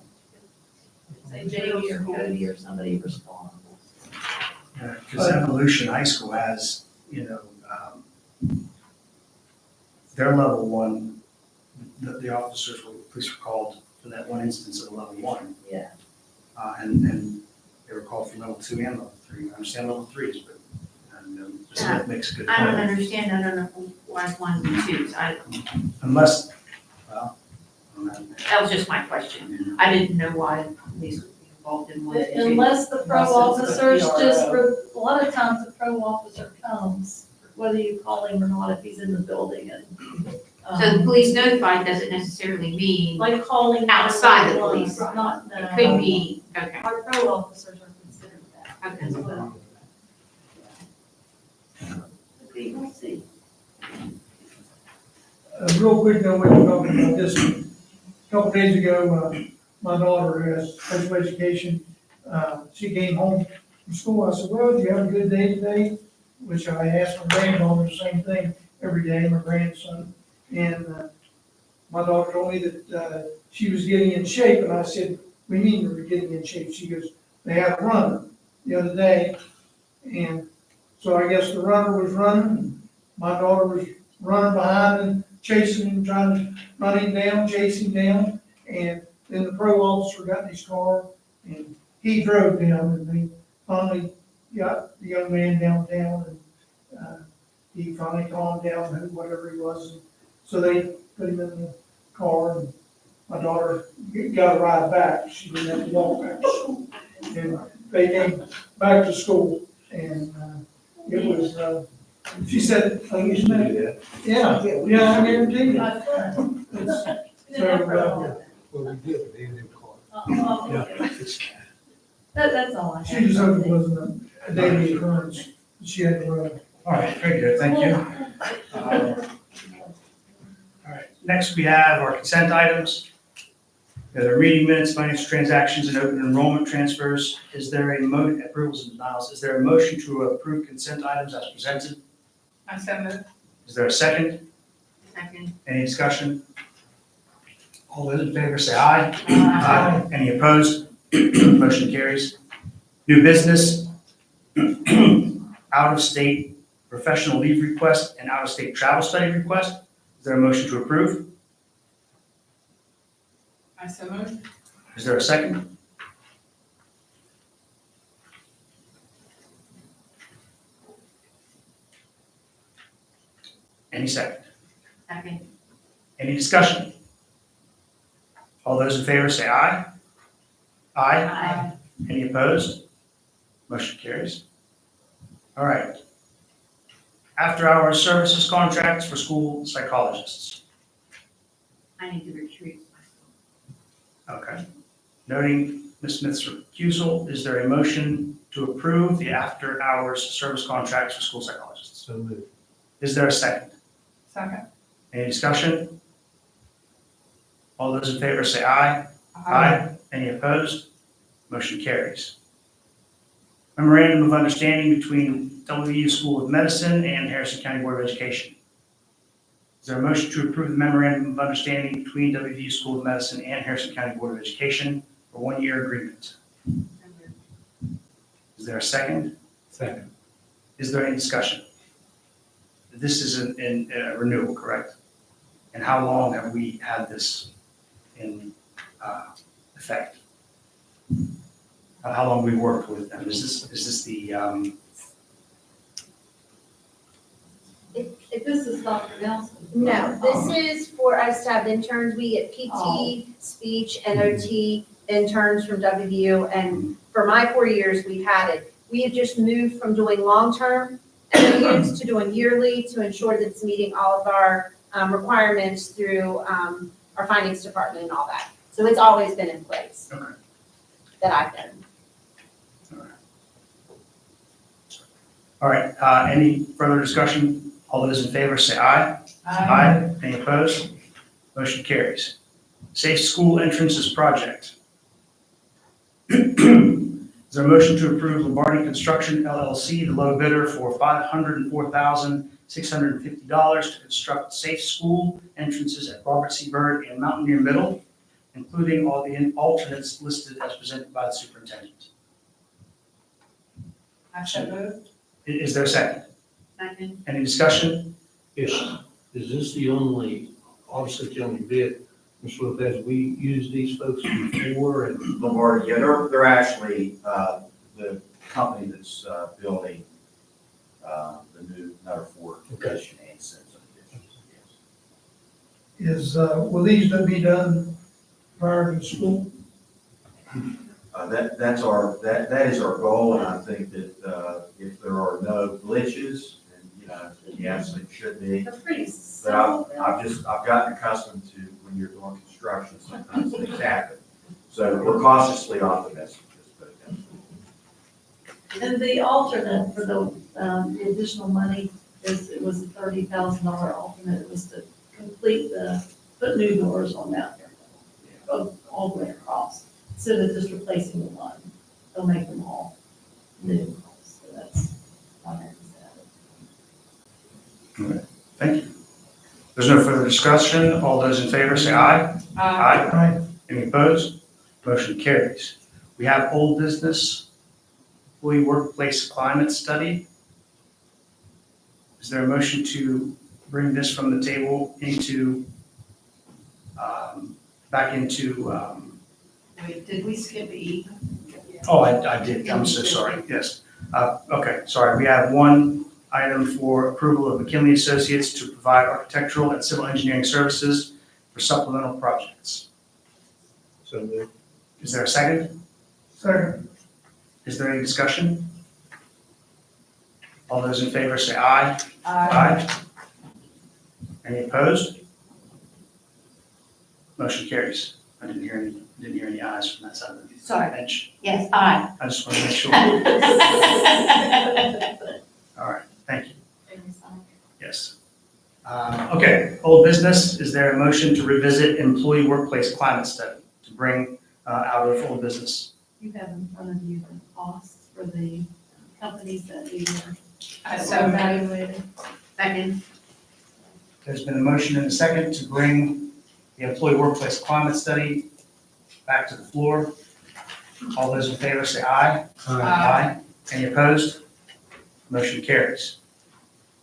say Jamie or Cody or somebody responsible. Because Evolution High School has, their level 1, the officers were, police were called for that one instance of level 1. Yeah. And they were called for level 2 and level 3. I understand level 3s, but, just that makes a good I don't point. understand, I don't know why it's 1s and 2s. Unless, well, I don't know. That was just my question. I didn't know why police would be involved in 1s and 2s. Unless the pro Unless it's a officers just, PRO. a lot of times the pro officer comes, whether you call him or not, if he's in the building and. So the police notified doesn't necessarily mean, Like calling. Outside the 911, police. Not, it no. could be, okay, Our pro officers are considered that okay. as well. We'll see. Real quick, though, we were talking about this, a couple days ago, my daughter who has special education, she came home from school. I said, well, did you have a good day today? Which I asked my granddaughter the same thing every day, my grandson. And my daughter told me that she was getting in shape, and I said, we mean you were getting in shape? She goes, they had a runner the other day, and so I guess the runner was running, and my daughter was running behind and chasing him, trying to run him down, chase him down, and then the pro officer got in his car, and he drove down, and they finally got the young man downtown, and he finally calmed down, whatever he was. So they put him in the car, and my daughter got a ride back. She didn't have to walk back to school. And they came back to school, and it was, she said, I used to do that. Yeah, I guarantee you. So, Well, we did, but they didn't call That's all I have. She just hoped it wasn't a daily occurrence. She had to run. All right, very good, thank you. All right, next we have our consent items. There are reading minutes, financial transactions, and open enrollment transfers. Is there a approvals and denials? Is there a motion to approve consent items as presented? I so moved. Is there a second? Second. Any discussion? All those in favor say aye. Aye. Any opposed? Motion carries. New business, out-of-state professional leave request and out-of-state travel study request. Is there a motion to approve? I so moved. Is there a second? Any second? Second. Any discussion? All those in favor say aye. Aye. Aye. Any opposed? Motion carries. All right. After-hours services contracts for school psychologists. I need to recruit. Okay. Noting Ms. Smith's recusal, is there a motion to approve the after-hours service contracts for school psychologists? So moved. Is there a second? Second. Any discussion? All those in favor say aye. Aye. Any opposed? Motion carries. Memorandum of Understanding between WVU School of Medicine and Harrison County Board of Education. Is there a motion to approve the Memorandum of Understanding between WVU School of Medicine and Harrison County Board of Education for one-year agreement? Is there a second? Second. Is there any discussion? This is a renewal, correct? And how long have we had this in effect? How long we worked with them? Is this the, If this is Dr. Nelson. No, this is for us to have interns. We get PT, speech, and OT interns from WVU. And for my 4 years, we've had it. We have just moved from doing long-term MOUs to doing yearly to ensure that it's meeting all of our requirements through our finance department and all that. So it's always been in place. Okay. That I've been. all right, any further discussion? All those in favor say aye. Aye. Any opposed? Motion carries. Safe School Entrances Project. Is there a motion to approve Lombardi Construction LLC, the low bidder, for $504,650 to construct safe school entrances at Robert C. Byrd and Mountaineer Middle, including all the alternates listed as presented by the superintendent? I so moved. Is there a second? Second. Any discussion? Is this the only, obviously the only bid, Ms. Lopez, we used these folks before and Lombardi, yeah, they're actually, the company that's, building, the new Nutter Ford addition and Simpson addition, yes. Will these be done prior to school? That is our goal, and I think that, if there are no glitches, and, yes, it should be. They're pretty But simple. I've gotten accustomed to when you're doing construction, sometimes things happen. So we're cautiously optimistic, just put it that way. And the alternate for the additional money it was a $30,000 alternate. It was to put new doors on that, all the way across. Instead of just replacing the one, they'll make them all new. So that's how that is added. Thank you. There's no further discussion. All those in favor say aye. Aye. Any opposed? Motion carries. We have old business, employee workplace climate study. Is there a motion to bring this from the table into, back into, Wait, did we skip E? oh, I did. I'm so sorry. Yes. Okay, sorry. We have one item for approval of McKinley Associates to provide architectural and civil engineering services for supplemental projects. so moved. Is there a second? Second. Is there any discussion? All those in favor say aye. Aye. Any opposed? Motion carries. I didn't hear any ayes from that side of the Sorry. bench. Yes, aye. I just want to make sure. All right, thank you. Yes. Okay, old business, is there a motion to revisit employee workplace climate study to bring out of old business? You have in front of you the costs for the companies that we evaluated. Second. There's been a motion and a second to bring the employee workplace climate study back to the floor. All those in favor say aye. Aye. Any opposed? Motion carries.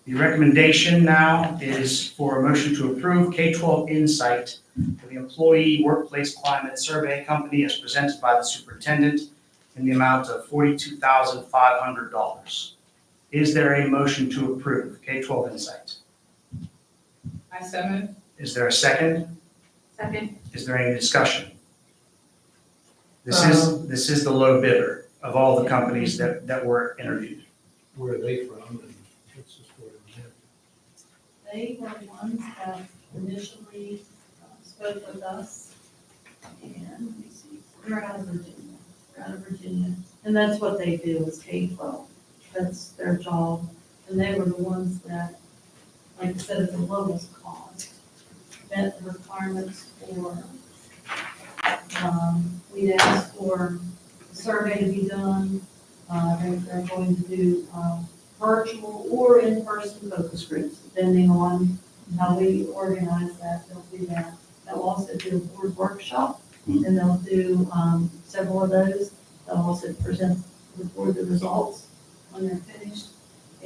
The recommendation now is for a motion to approve K-12 Insight for the Employee Workplace Climate Survey Company as presented by the superintendent in the amount of $42,500. Is there a motion to approve K-12 Insight? I so move. Is there a second? Second. Is there any discussion? This is the low bidder of all the companies that were interviewed. Where are they from? And what's the story on that? They were the ones that initially spoke with us, and let me see, they're out of Virginia. And that's what they do is K-12. That's their job. And they were the ones that, like I said, at the lowest cost, met the requirements for, we'd asked for a survey to be done. They're going to do virtual or in-person focus groups, depending on how we organize that. They'll do that. They'll also do a board workshop, and they'll do several of those. They'll also present the board the results when they're finished.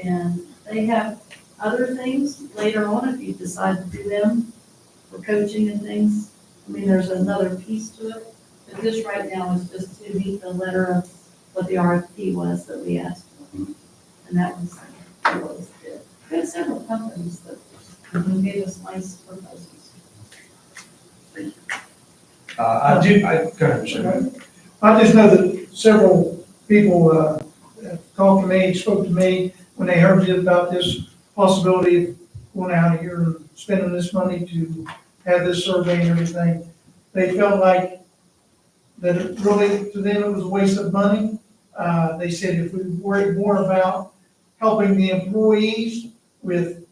And they have other things later on if you decide to do them for coaching and things. I mean, there's another piece to it. But this right now is just to meet the letter of what the RFP was that we asked for. And that was what was good. We had several companies that gave us nice proposals. Go ahead, Michelle. I just know that several people talked to me, spoke to me when they heard about this possibility of going out here and spending this money to have this survey and everything. They felt like that it really, to them, it was a waste of money. They said if we worried more about helping the employees with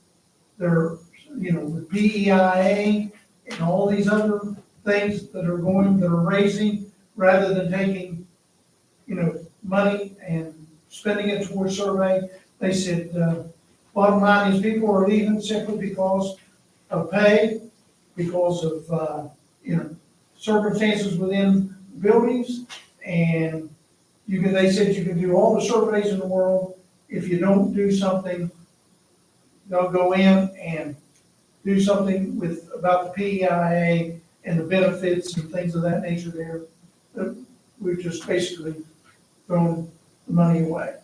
their, with PEIA and all these other things that are raising, rather than taking, money and spending it towards survey. They said, bottom line is people are leaving simply because of pay, because of, circumstances within buildings. And they said you can do all the surveys in the world. If you don't do something, they'll go in and do something about the PEIA and the benefits and things of that nature there. We've just basically thrown the money away.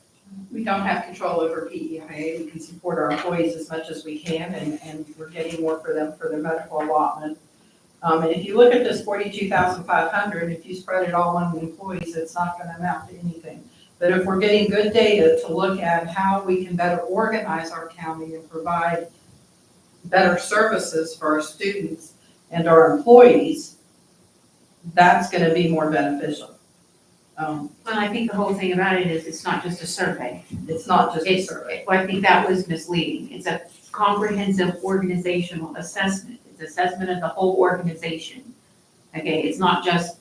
We don't have control over PEIA. We can support our employees as much as we can, and we're getting more for them for their medical allotment. And if you look at this $42,500, if you spread it all on the employees, it's not going to amount to anything. But if we're getting good data to look at how we can better organize our county and provide better services for our students and our employees, that's going to be more beneficial. Well, I think the whole thing about it is it's not just a survey. It's not just a survey. Well, I think that was misleading. It's a comprehensive organizational assessment. It's assessment of the whole organization. Okay, it's not just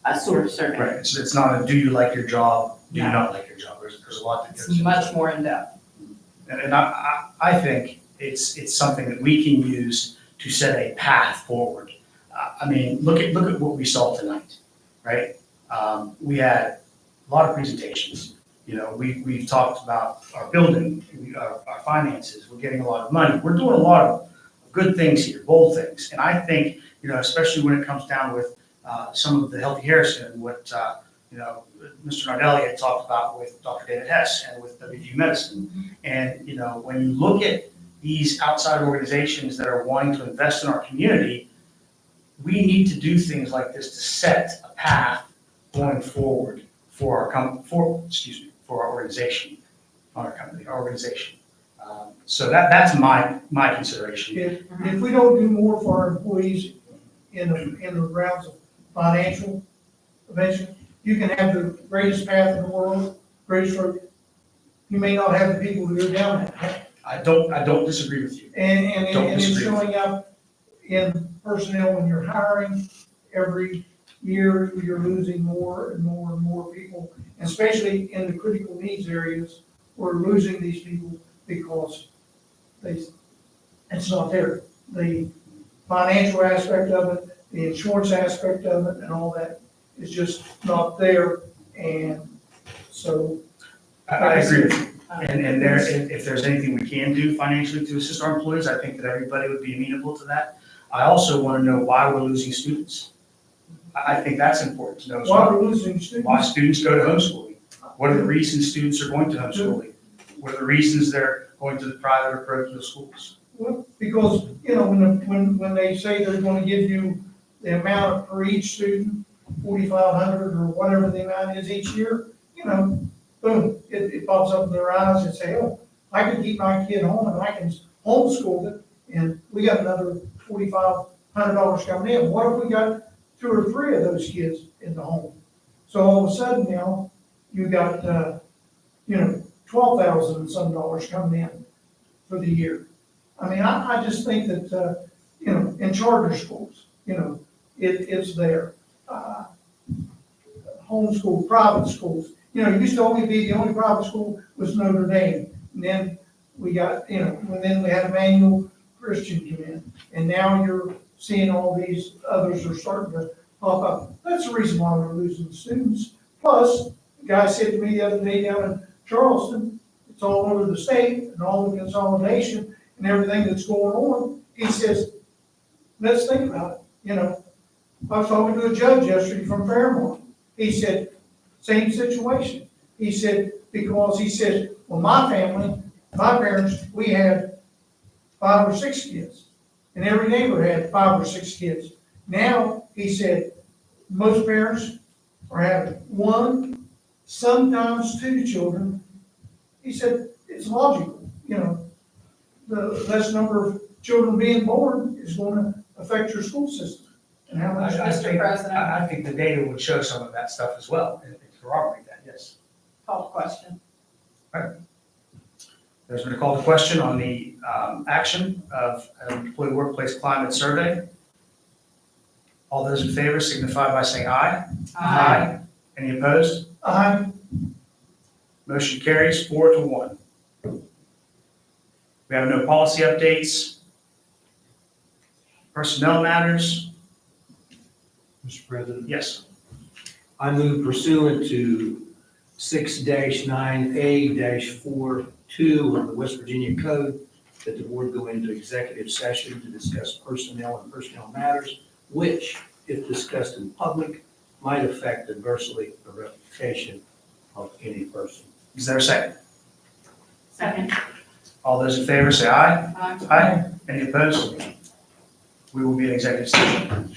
a sort of survey. Right, it's not a do you like your job, do you not like your job? There's a lot that goes It's into much it. more in depth. And I think it's something that we can use to set a path forward. I mean, look at what we saw tonight, right? We had a lot of presentations. We've talked about our building, our finances. We're getting a lot of money. We're doing a lot of good things here, bold things. And I think, especially when it comes down with some of the Healthy Harrison and what, Mr. Nardelli had talked about with Dr. David Hess and with WVU Medicine. And, when you look at these outside organizations that are wanting to invest in our community, we need to do things like this to set a path going forward for our organization, our organization. So that's my consideration. If we don't do more for our employees in the rounds of financial eventually. You can have the greatest path in the world, greatest road. You may not have the people who go down that path. I don't disagree with you. Don't And it's disagree with showing up in personnel when you're hiring. Every year, you're losing more and more and more people, especially in the critical needs areas. We're losing these people because it's not there. The financial aspect of it, the insurance aspect of it, and all that is just not there. And so. I agree with you. And there, if there's anything we can do financially to assist our employees, I think that everybody would be amenable to that. I also want to know why we're losing students. I think that's important to know as Why well. we're losing students? Why students go to homeschooling. What are the reasons students are going to homeschooling? What are the reasons they're going to the private or parochial schools? Well, because, when they say they're gonna give you the amount for each student, 4,500 or whatever the amount is each year, boom, it pops up in their eyes and say, oh, I can keep my kid home and I can homeschool it, and we got another $4,500 coming in. What if we got 2 or 3 of those kids in the home? So all of a sudden now, you got, $12,000 and some dollars coming in for the year. I mean, I just think that, in charter schools, it's there. Homeschool, private schools, it used to only be, the only private school was Notre Dame. And then we got, and then we had Emmanuel Christian come in. And now you're seeing all these others are starting to pop up. That's the reason why we're losing students. Plus, the guy said to me the other day down in Charleston, it's all over the state and all the consolidation and everything that's going on. He says, let's think about it. I was talking to a judge yesterday from Fairmont. He said, same situation. He said, well, my family, my parents, we had 5 or 6 kids. And every neighbor had 5 or 6 kids. Now, he said, most parents are having 1, sometimes 2 children. He said, it's logical, the less number of children being born is going to affect your school system. And how much. I think the data would show some of that stuff as well, and corroborate that, yes. Call the question. There's been a call to question on the action of an employee workplace climate survey. All those in favor signify by saying aye. Aye. Any opposed? Aye. Motion carries 4-1. We have no policy updates. Personnel matters. Mr. President, Yes. I move pursuant to 6-9A-42 of the West Virginia Code that the board go into executive session to discuss personnel and personnel matters, which, if discussed in public, might affect adversely the reputation of any person. Is there a second? Second. All those in favor say aye. Aye. Aye. Any opposed? We will be in executive session.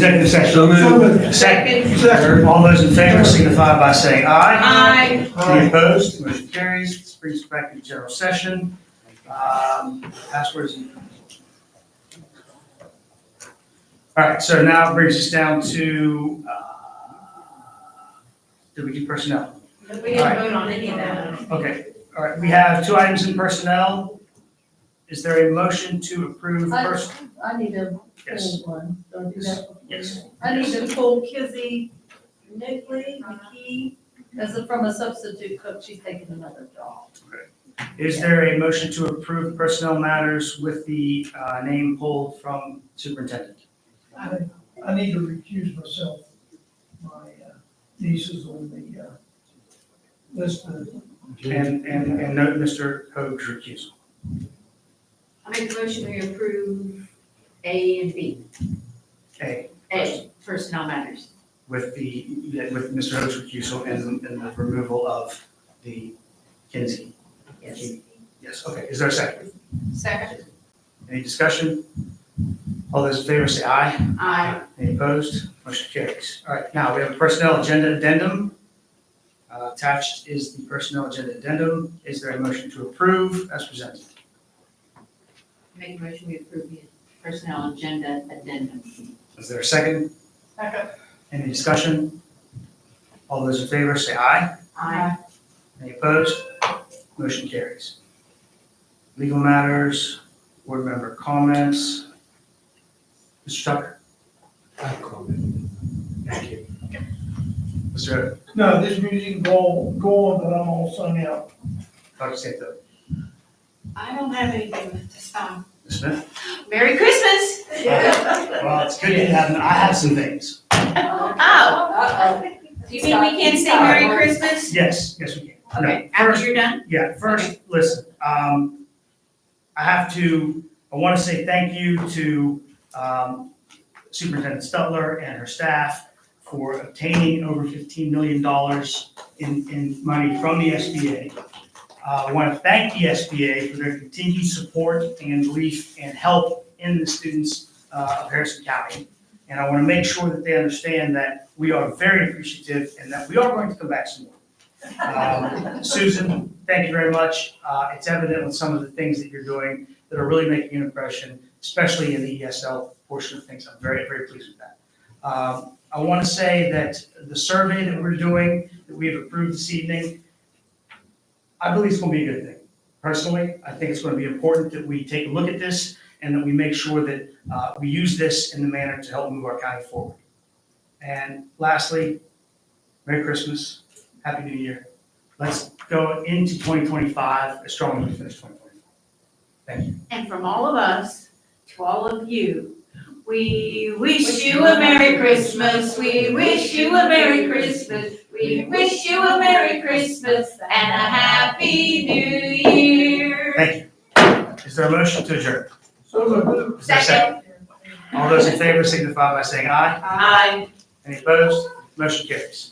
Executive session. So moved. Second. All those in favor signify by saying aye. Aye. Any opposed? Motion carries. This brings us back to general session. Passwords. All right, so now it brings us down to, did we do personnel? We didn't vote on any of that. Okay, all right, we have 2 items in personnel. Is there a motion to approve first? I need to Yes. pull one. Don't do that. Yes. I need to pull Kizzy McKee, from a substitute cook, she's taking another job. Is there a motion to approve personnel matters with the name pulled from superintendent? I need to recuse myself. My niece is on the list of. And note Mr. Hoag's recusal. I make a motion to approve A and B. A, A, personnel matters. with Mr. Hoag's recusal and the removal of the Kinsey. Yes. Yes, okay. Is there a second? Second. Any discussion? All those in favor say aye. Aye. Any opposed? Motion carries. All right, now we have a personnel agenda addendum. Attached is the personnel agenda addendum. Is there a motion to approve as presented? Make a motion we approve the personnel agenda addendum. Is there a second? Second. Any discussion? All those in favor say aye. Aye. Any opposed? Motion carries. Legal matters, board member comments. Mr. Tucker? Thank you. Mr. No, this music go on, but I'm all sung out. Dr. Santo? I don't have anything at this time. Ms. Smith? Merry Christmas. Well, it's good to have, I have some things. Oh. You mean we can't say Merry Christmas? Yes, yes, we can. No, Okay, first- after you're done? Yeah, first, listen, I want to say thank you to Superintendent Stutler and her staff for obtaining over $15 million in money from the SBA. I want to thank the SBA for their continued support and belief and help in the students of Harrison County. And I want to make sure that they understand that we are very appreciative and that we are going to come back some more. Susan, thank you very much. It's evident with some of the things that you're doing that are really making an impression, especially in the ESL portion of things. I'm very, very pleased with that. I want to say that the survey that we're doing, that we've approved this evening, I believe it's going to be a good thing. Personally, I think it's going to be important that we take a look at this and that we make sure that we use this in the manner to help move our county forward. And lastly, Merry Christmas. Happy New Year. Let's go into 2025 as strong as we finish 2024. Thank you. And from all of us to all of you, we wish you a Merry Christmas. We wish you a Merry Christmas. We wish you a Merry Christmas and a Happy New Year. Thank you. Is there a motion to adjourn? So moved. Is there a second? All those in favor signify by saying aye. Aye. Any opposed? Motion carries.